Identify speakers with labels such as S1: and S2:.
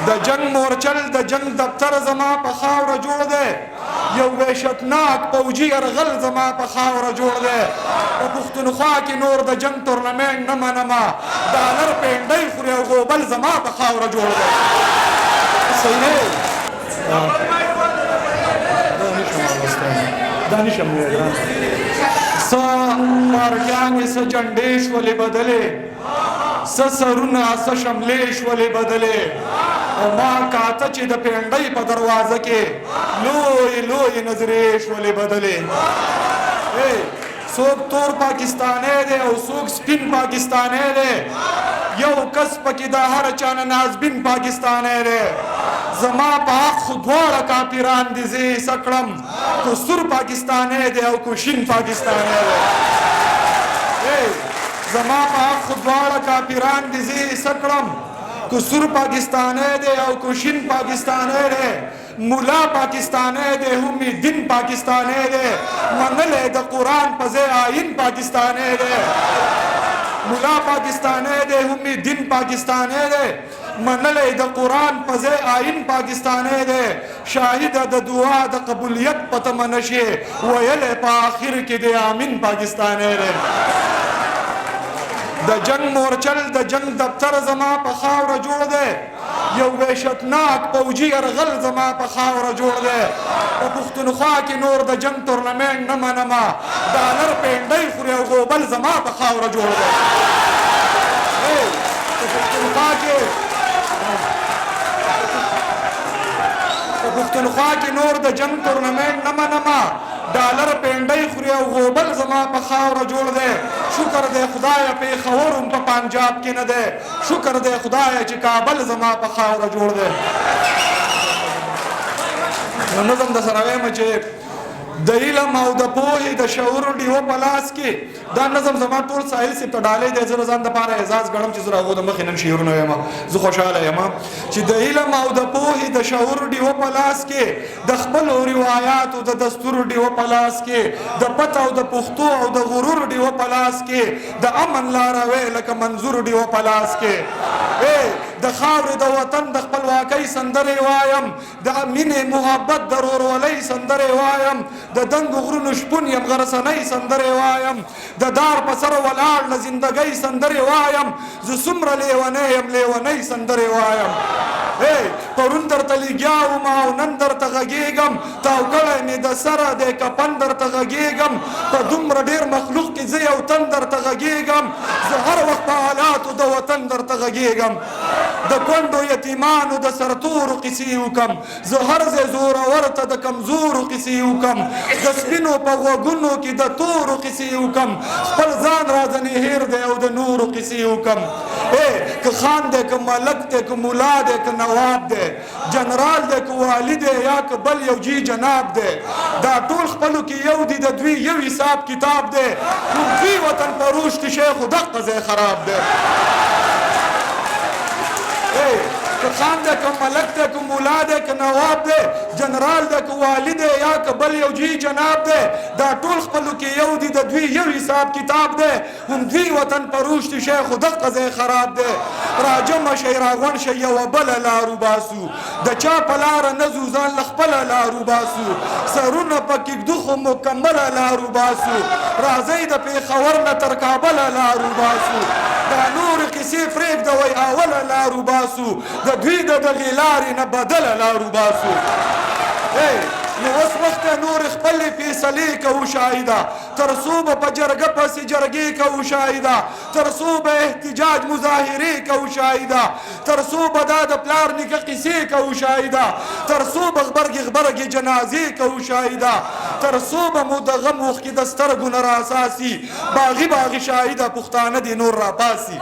S1: د جنگ مورچل د جنگ دفتر زما په خاوره جوړ دی یو وحشتناک پوجي یرغل زما په خاوره جوړ دی په پښتونخوا کې نور د جنگ تورنمنټ نه منمه ډالر پینډۍ خوري او ګوبل زما په خاوره جوړ دی صحیح دی دا نشم ویلی ګران څه پارټیانې څه جنډې شولې بدلې څه سرونه څه شملې شولې بدلې او ما کاته چې د پینډۍ په دروازه کې لوی لوی نظرې شولې بدلې څوک تور پاکستانی دی او څوک سپین پاکستانی دی یو کس پکې د هر چا نه نازبین پاکستانی دی زما په حق خو دواړه کاپیران دي زه یې څه کړم کو سور پاکستانی دی او کو شین پاکستانی دی زما په حق خو دواړه کاپیران دي زه یې څه کړم کو سور پاکستانی دی او کو شین پاکستانی دی مولا پاکستانی دی هم دین پاکستانی دی منلی د قرآن په ځای آیین پاکستانی دی مولا پاکستانی دی هم دین پاکستانی دی منلی د قرآن په ځای آیین پاکستانی دی شاهد د دعا د قبولیت په تمه نشي ویلی په آخر کې دی آمین پاکستانی دی د جنگ مورچل د جنگ دفتر زما په خاوره جوړ دی یو وحشتناک پوجي یرغل زما په خاوره جوړ دی په پښتونخوا کې نور د جنگ تورنمنټ نه منمه ډالر پینډۍ خوري او ګوبل زما په خاوره جوړ دی په پښتونخوا کې نور د جنگ تورنمنټ نه منمه ډالر پینډۍ خوري او غوبل زما په خاوره جوړ دی شکر دی خدایه پېښور هم په پنجاب کې نه دی شکر دی خدایه چې کابل زما په خاوره جوړ دی نو نظم درسره وایم چې د علم او د پوهې د شعور ډیوه په لاس کې دا نظم زما ټول ساحل صاحب ته ډالۍ دی زه ځان دپاره اعزاز ګڼم چې زه د هغو د مخې نن شعرونه وایم زه خوشحاله یم چې د علم او د پوهې د شعور ډیوه په لاس کې د خپلو روایاتو د دستور ډیوه په لاس کې د پت او د پښتو او د غرور ډیوه په لاس کې د امن لاروی لکه منظور ډیوه په لاس کې د خاورې د وطن د خپلواکۍ سندرې وایم د مینې محبت د ورورولۍ سندرې وایم د دنګو غرونو شپون یم غرسنۍ سندرې وایم د دار په سر ولاړ له زندګۍ سندرې وایم زه څومره لیونی یم لیونۍ سندرې وایم پرون درته لګیا وم او نن درته غږېږم تاو کړی مې د سره دی کفن درته غږېږم په دومره ډېر مخلوق کې زه یو تن درته غږېږم زه هر وخت په حالاتو د وطن درته غږېږم د کونډو یتیمانو د سرتورو قصې وکم زه هر ځای زورور ته د کمزورو قصې وکم د سپینو په غوږونو کې د تورو قصې وکم خپل ځان راځنې هیر دی او د نورو قصې وکم که خان دی که ملک دی که ملا دی که نواب دی جنرال دی که والی دی یا که بل یو جی جناب دی دا ټول خپلو کې یو دی د دوی یو حساب کتاب دی دوی وطن پروش کې شیخ و دقه ځای خراب دی که خان دی که ملک دی که مولا دی که نواب دی جنرال دی که والی دی یا که بل یو جی جناب دی دا ټول خپلو کې یو دی د دوی یو حساب کتاب دی هم دوی وطن پروش دی شیخ و دقه ځای خراب دی راجمع شئ راغونډ شئ یوه بله لار وباسو د چا په لاره نه ځو ځان له خپله لار وباسو سرونه په کېږدو خو مکمله لار وباسو راځئ د پېښور نه تر کابله لار وباسو دا نورې قصې پرېږدوئ اوله لار وباسو د دوی د دغې لارې نه بدله لار وباسو نو اوس وخت نورې خپلې فیصلې کوو شاهده تر څو به په جرګه پسې جرګې کوو شاهده تر څو به احتجاج مظاهرې کوو شاهده تر څو به دا د پلار نیکه قصې کوو شاهده تر څو به غبرګې غبرګې جنازې کوو شاهده تر څو به مو د غم وخت کې د سترګو نه راساسي باغي باغي شاهده پښتانه دې نور راپاسي